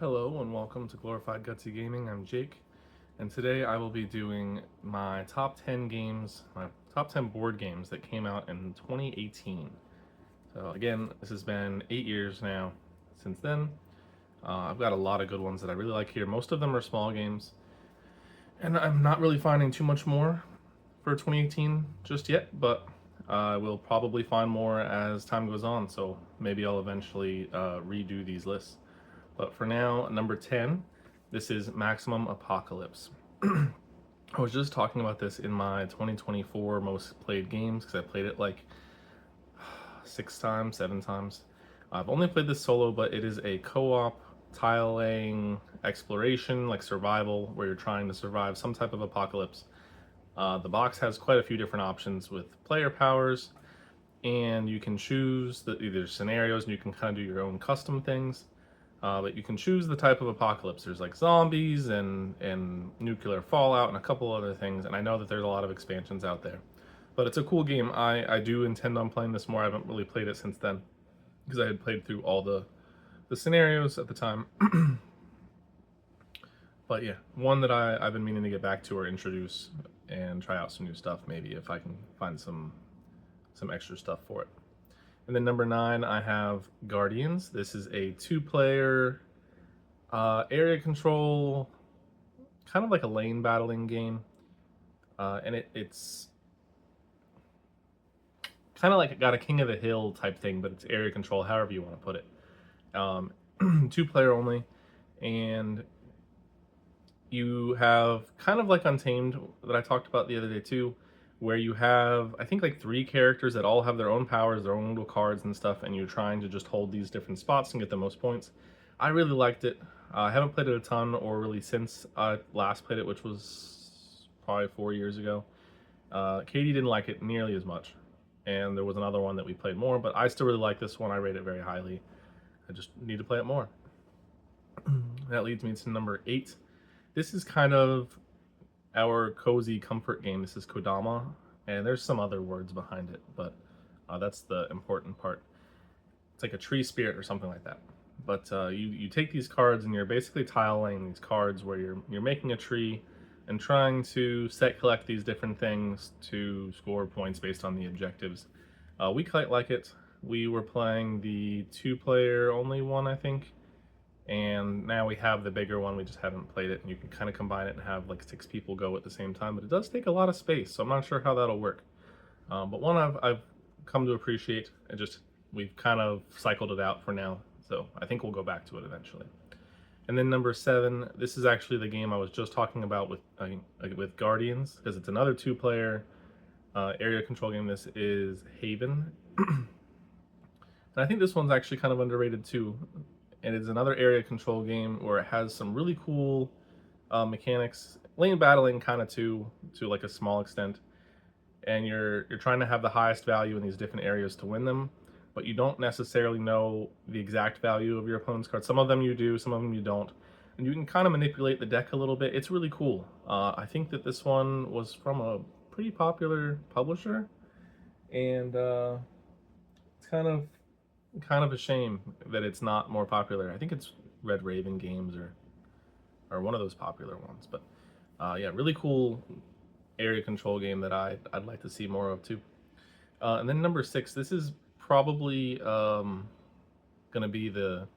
Hello and welcome to Glorified Gutsy Gaming. I'm Jake, and today I will be doing my top 10 games, my top 10 board games that came out in 2018. So again, this has been 8 years now since then. I've got a lot of good ones that I really like here. Most of them are small games, and I'm not really finding too much more for 2018 just yet, but I will probably find more as time goes on, so maybe I'll eventually redo these lists. But for now, number 10, this is Maximum Apocalypse. I was just talking about this in my 2024 most played games because I played it like 6 times, 7 times. I've only played this solo, but it is a co-op tile laying exploration, like survival, where you're trying to survive some type of apocalypse. The box has quite a few different options with player powers, and you can choose either scenarios, and you can kind of do your own custom things. But you can choose the type of apocalypse. There's like zombies and nuclear fallout and a couple other things. And I know that there's a lot of expansions out there. But it's a cool game. I do intend on playing this more. I haven't really played it since then because I had played through all the scenarios at the time. But yeah, one that I've been meaning to get back to or introduce and try out some new stuff maybe if I can find some extra stuff for it. And then number 9, I have Guardians. This is a 2-player area control, kind of like a lane battling game. And it's kind of like got a King of the Hill type thing, but it's area control, however you want to put it. 2-player only, and you have kind of like Untamed that I talked about the other day too, where you have, I think, like 3 characters that all have their own powers, their own little cards and stuff, and you're trying to just hold these different spots and get the most points. I really liked it. I haven't played it a ton, or really since I last played it, which was probably 4 years ago. Katie didn't like it nearly as much, and there was another one that we played more, but I still really like this one. I rate it very highly. I just need to play it more. That leads me to number 8. This is kind of our cozy comfort game. This is Kodama, and there's some other words behind it, but that's the important part. It's like a tree spirit or something like that. But you take these cards and you're basically tile laying these cards where you're making a tree and trying to collect these different things to score points based on the objectives. We quite like it. We were playing the 2-player only one, I think, and now we have the bigger one. We just haven't played it, and you can kind of combine it and have like 6 people go at the same time, but it does take a lot of space, so I'm not sure how that'll work. But one I've come to appreciate. We've kind of cycled it out for now, so I think we'll go back to it eventually. And then number 7, this is actually the game I was just talking about with Guardians, because it's another 2-player area control game. This is Haven. And I think this one's actually kind of underrated too. And it's another area control game where it has some really cool mechanics, lane battling kind of to like a small extent, and you're trying to have the highest value in these different areas to win them, but you don't necessarily know the exact value of your opponent's cards. Some of them you do, some of them you don't, and you can kind of manipulate the deck a little bit. It's really cool. I think that this one was from a pretty popular publisher, and it's kind of a shame that it's not more popular. I think it's Red Raven Games or one of those popular ones. But yeah, really cool area control game that I'd like to see more of too. And then number 6, this is probably gonna be the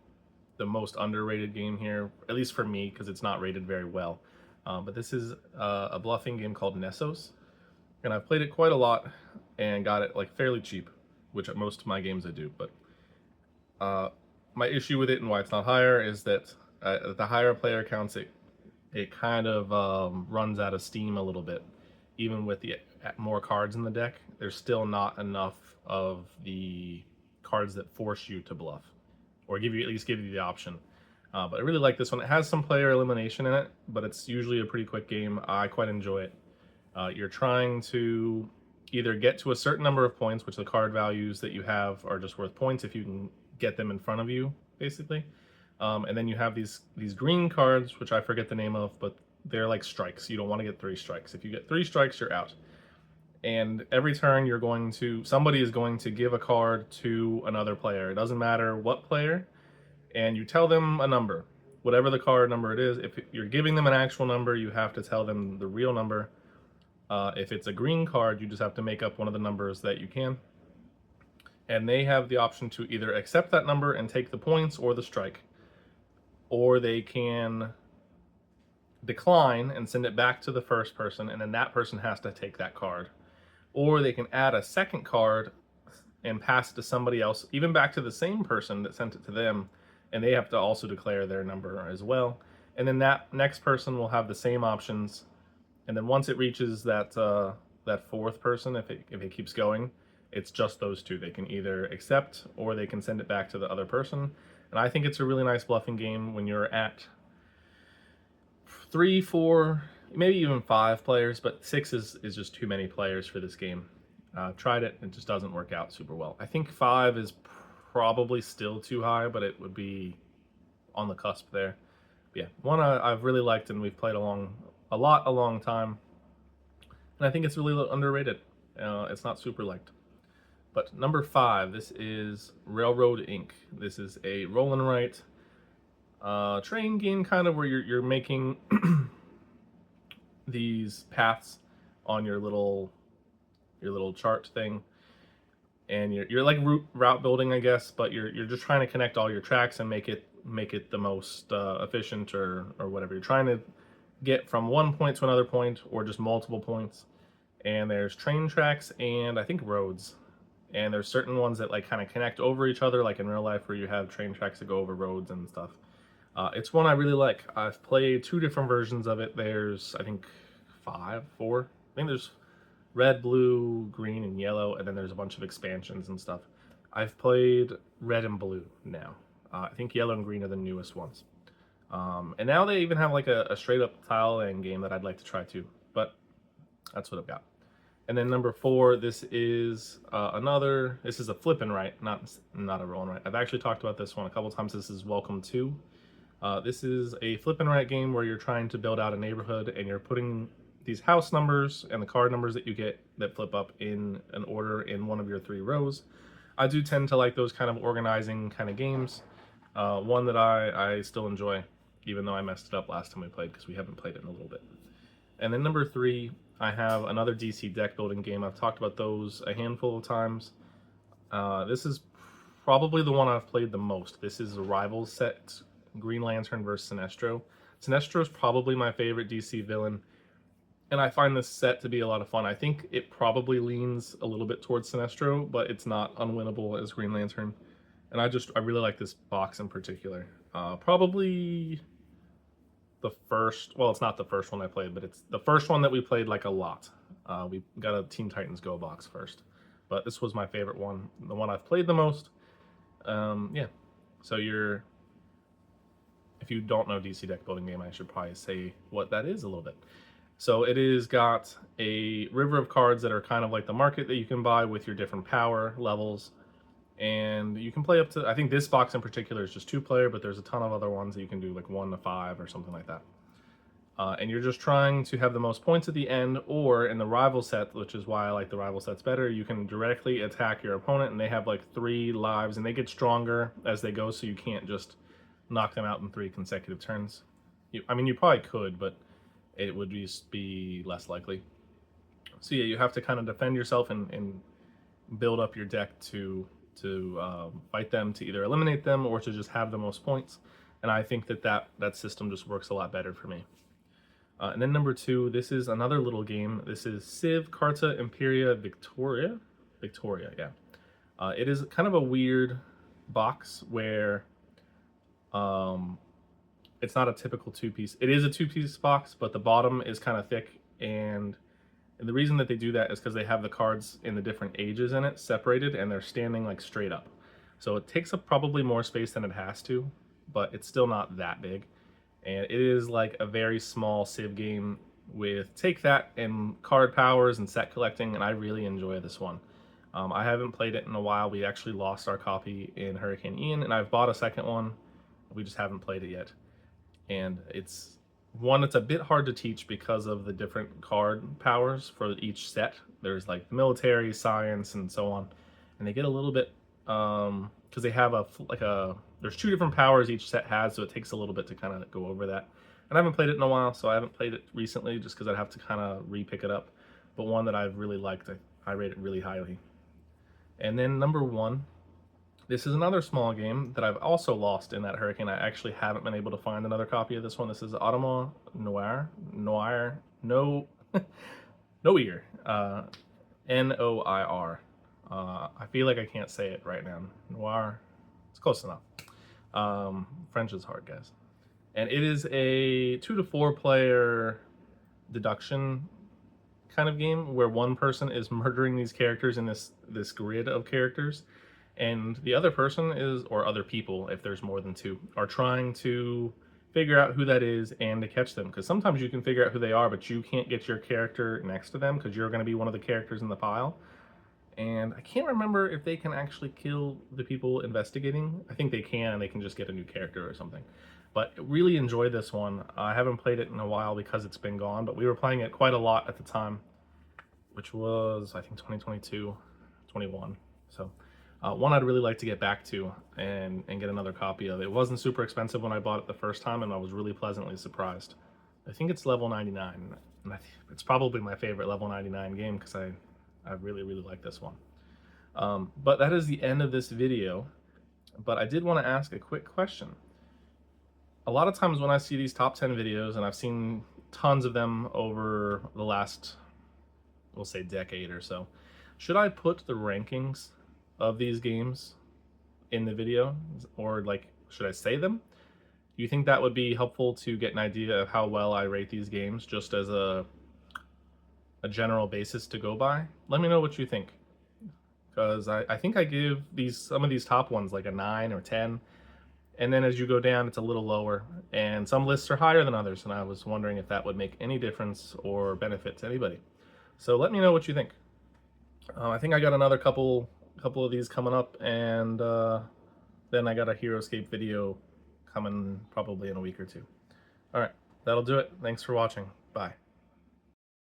most underrated game here, at least for me, because it's not rated very well. But this is a bluffing game called Nessos, and I've played it quite a lot and got it like fairly cheap, which most of my games I do. But my issue with it and why it's not higher is that the higher player counts, it kind of runs out of steam a little bit. Even with the more cards in the deck, there's still not enough of the cards that force you to bluff, or at least give you the option. But I really like this one. It has some player elimination in it, but it's usually a pretty quick game. I quite enjoy it. You're trying to either get to a certain number of points, which the card values that you have are just worth points if you can get them in front of you, basically. And then you have these green cards, which I forget the name of, but they're like strikes. You don't want to get 3 strikes. If you get 3 strikes, you're out. And every turn somebody is going to give a card to another player. It doesn't matter what player, and you tell them a number. whatever the card number it is. If you're giving them an actual number, you have to tell them the real number. If it's a green card, you just have to make up one of the numbers that you can. And they have the option to either accept that number and take the points or the strike, or they can decline and send it back to the first person, and then that person has to take that card. Or they can add a second card and pass it to somebody else, even back to the same person that sent it to them, and they have to also declare their number as well. And then that next person will have the same options. And then once it reaches that that fourth person, if it keeps going, it's just those two. They can either accept or they can send it back to the other person. And I think it's a really nice bluffing game when you're at 3, 4, maybe even 5 players, but 6 is just too many players for this game. Tried it, it just doesn't work out super well. I think 5 is probably still too high, but it would be on the cusp there. But yeah, one I've really liked and we've played a long time. And I think it's really underrated. It's not super liked. But number 5, this is Railroad Inc. This is a roll and write train game, kind of, where you're making these paths on your little chart thing, and you're like route building, I guess, but you're just trying to connect all your tracks and make it the most efficient or whatever. You're trying to get from one point to another point, or just multiple points. And there's train tracks and I think roads. And there's certain ones that like kind of connect over each other, like in real life, where you have train tracks that go over roads and stuff. It's one I really like. I've played 2 different versions of it. There's, I think, 4. I think there's red, blue, green, and yellow, and then there's a bunch of expansions and stuff. I've played red and blue now. I think yellow and green are the newest ones. And now they even have like a straight up tile laying game that I'd like to try too. But that's what I've got. And then number 4, this is this is a flip and write, not a roll and write. I've actually talked about this one a couple times. This is Welcome To. This is a flip and write game where you're trying to build out a neighborhood, and you're putting these house numbers and the card numbers that you get that flip up in an order in one of your 3 rows. I do tend to like those kind of organizing kind of games. One that I still enjoy, even though I messed it up last time we played, because we haven't played it in a little bit. And then number 3, I have another DC deck building game. I've talked about those a handful of times. This is probably the one I've played the most. This is a Rivals set, Green Lantern versus Sinestro. Sinestro is probably my favorite DC villain, and I find this set to be a lot of fun. I think it probably leans a little bit towards Sinestro, but it's not unwinnable as Green Lantern. And I really like this box in particular. Probably the first, well, it's not the first one I played, but it's the first one that we played like a lot. We got a Teen Titans Go box first, but this was my favorite one, the one I've played the most. Yeah, so if you don't know DC deck building game, I should probably say what that is a little bit. So it is got a river of cards that are kind of like the market that you can buy with your different power levels. And you can play up to, I think this box in particular is just 2-player, but there's a ton of other ones that you can do, like 1 to 5 or something like that. And you're just trying to have the most points at the end, or in the rival set, which is why I like the rival sets better, you can directly attack your opponent, and they have like 3 lives, and they get stronger as they go, so you can't just knock them out in 3 consecutive turns. I mean, you probably could, but it would just be less likely. So yeah, you have to kind of defend yourself and build up your deck to fight them, to either eliminate them or to just have the most points. And I think that system just works a lot better for me. And then number 2, this is another little game. This is Civ Carta Imperia Victoria, yeah. It is kind of a weird box where it's not a typical 2-piece. It is a 2-piece box, but the bottom is kind of thick, and the reason that they do that is because they have the cards in the different ages in it separated, and they're standing like straight up. So it takes up probably more space than it has to, but it's still not that big. And it is like a very small Civ game with take that and card powers and set collecting, and I really enjoy this one. I haven't played it in a while. We actually lost our copy in Hurricane Ian, and I've bought a second one. We just haven't played it yet. And it's one that's a bit hard to teach because of the different card powers for each set. There's like military, science, and so on. And they get a little bit because they have there's 2 different powers each set has, so it takes a little bit to kind of go over that. And I haven't played it in a while, so I haven't played it recently just because I'd have to kind of re-pick it up. But one that I've really liked, I rate it really highly. And then number 1, this is another small game that I've also lost in that hurricane. I actually haven't been able to find another copy of this one. This is Automa Noir, no, Noir, Noir. I feel like I can't say it right now. Noir, it's close enough. French is hard, guys. And it is a 2 to 4 player deduction kind of game where one person is murdering these characters in this grid of characters, and the other person is, or other people, if there's more than 2, are trying to figure out who that is and to catch them. Because sometimes you can figure out who they are, but you can't get your character next to them because you're going to be one of the characters in the pile. And I can't remember if they can actually kill the people investigating. I think they can. They can just get a new character or something. But really enjoyed this one. I haven't played it in a while because it's been gone, but we were playing it quite a lot at the time, which was, I think, 2022, 21. So one I'd really like to get back to and get another copy of. It wasn't super expensive when I bought it the first time, and I was really pleasantly surprised. I think it's level 99, and it's probably my favorite level 99 game because I really, really like this one. But that is the end of this video. But I did want to ask a quick question. A lot of times when I see these top 10 videos, and I've seen tons of them over the last, we'll say, decade or so, should I put the rankings of these games in the video, or like, should I say them? Do you think that would be helpful to get an idea of how well I rate these games, just as a general basis to go by? Let me know what you think, because I think I give some of these top ones like a 9 or 10, and then as you go down it's a little lower, and some lists are higher than others, and I was wondering if that would make any difference or benefit to anybody. So let me know what you think. I think I got another couple of these coming up, and then I got a HeroScape video coming probably in a week or 2. All right, that'll do it. Thanks for watching. Bye.